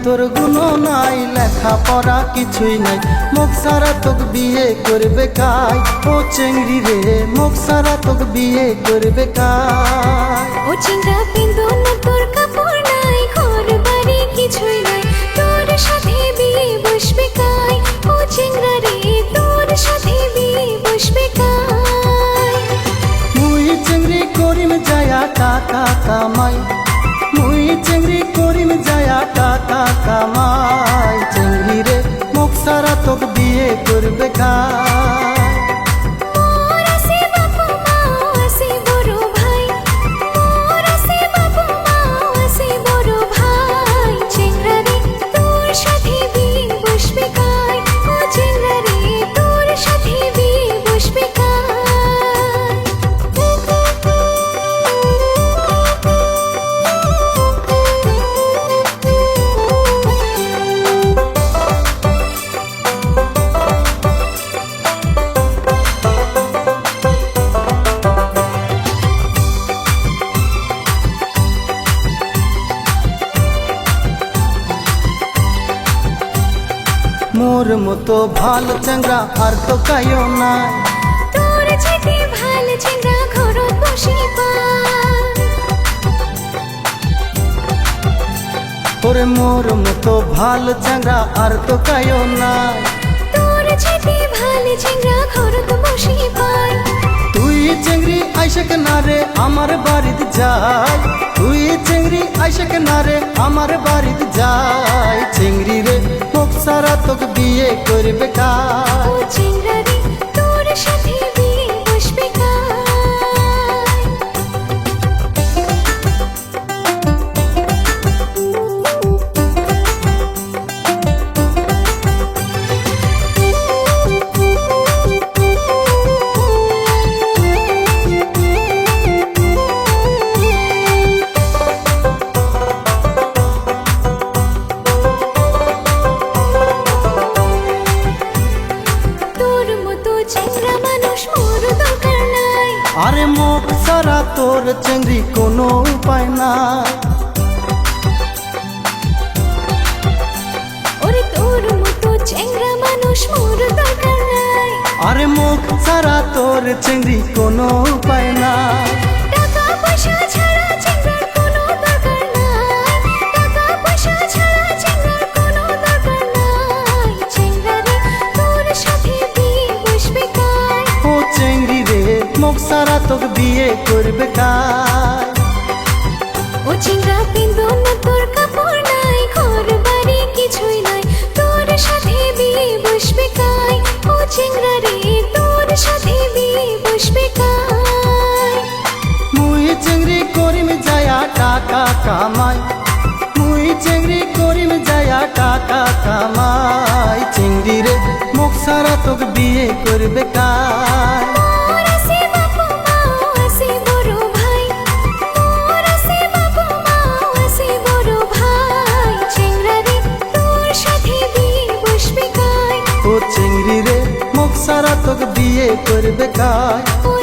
তোর গুণ নাই, লেখা পড়া কিছুই নাই, মুখ সারা তোকে বিয়ে করবে কাই। ও চেংড়ি রে মুখ সারা তোকে বিয়ে করবে কাই। ও চিংড়া বিন্দু না তোর কাপড় নাই, ঘর বাড়ি কিছুই নাই, তোর সাথে বিয়ে বসবে কাই। ও চিংড়া রে তোর সাথে বিয়ে বসবে কাই। মুই চেংড়ি করিম যায়া টাকা কামাই, মুই চেংড়ি করিম যায়া টাকা কামাই। চেংড়ি রে মুখ সারা তোকে বিয়ে করবে কাই। মোর আছে বাপু মাও আছে বড় ভাই, মোর আছে বাপু মাও আছে বড় ভাই। চিংড়া রে তোর সাথে বিয়ে বসবে কাই। ও চিংড়া রে তোর সাথে বিয়ে বসবে কাই। মোর মতো ভালো চেংড়া আর তো কায়ও নাই। তোর যেতে ভাল চিংড়া ঘরত বসিবা, ওরে মোর মতো ভালো চেংড়া আর তো কায়ও নাই। তোর যেতে ভাল চিংড়া ঘরত বসিবা। তুই চেংড়ি আইসে কেনারে আমার বাড়িতে যাই, তুই চেংড়ি আইসে কেনারে আমার বাড়িতে যাই। চেংড়ি রে মুখ সারা তোকে বিয়ে করবে কাই। ও চিংড়া রে তোর সাথে বিয়ে বসবে কাই। তোর মতো চিংড়া মানুষ মোর দরকার নাই। আরে মুখ সারা তোর চেংড়ি কোনো উপায় নাই। ওরে তোর মতো চিংড়া মানুষ মোর দরকার নাই। আরে মুখ সারা তোর চেংড়ি কোনো উপায় নাই। টাকা পয়সা ছাড়া চিংড়ার কোনো দরকার নাই। টাকা পয়সা ছাড়া চিংড়ার কোনো দরকার নাই। চিংড়া রে তোর সাথে বিয়ে বসবে কাই। ও চেংড়ি রে মুখ সারা তোকে বিয়ে করবে কাই। ও চিংড়া বিন্দু না তোর কাপড় নাই, ঘর বাড়ি কিছুই নাই, তোর সাথে বিয়ে বসবে কাই। ও চিংড়া রে তোর সাথে বিয়ে বসবে কাই। মুই চেংড়ি করিম যায়া টাকা কামাই, মুই চেংড়ি করিম যায়া টাকা কামাই। চেংড়ি রে মুখ সারা তোকে বিয়ে করবে কাই। মোর আছে বাপু মাও আছে বড় ভাই, মোর আছে বাপু মাও আছে বড় ভাই। চিংড়া রে তোর সাথে বিয়ে বসবে কাই। ও চেংড়ি রে মুখ সারা তোকে বিয়ে করবে কাই। ও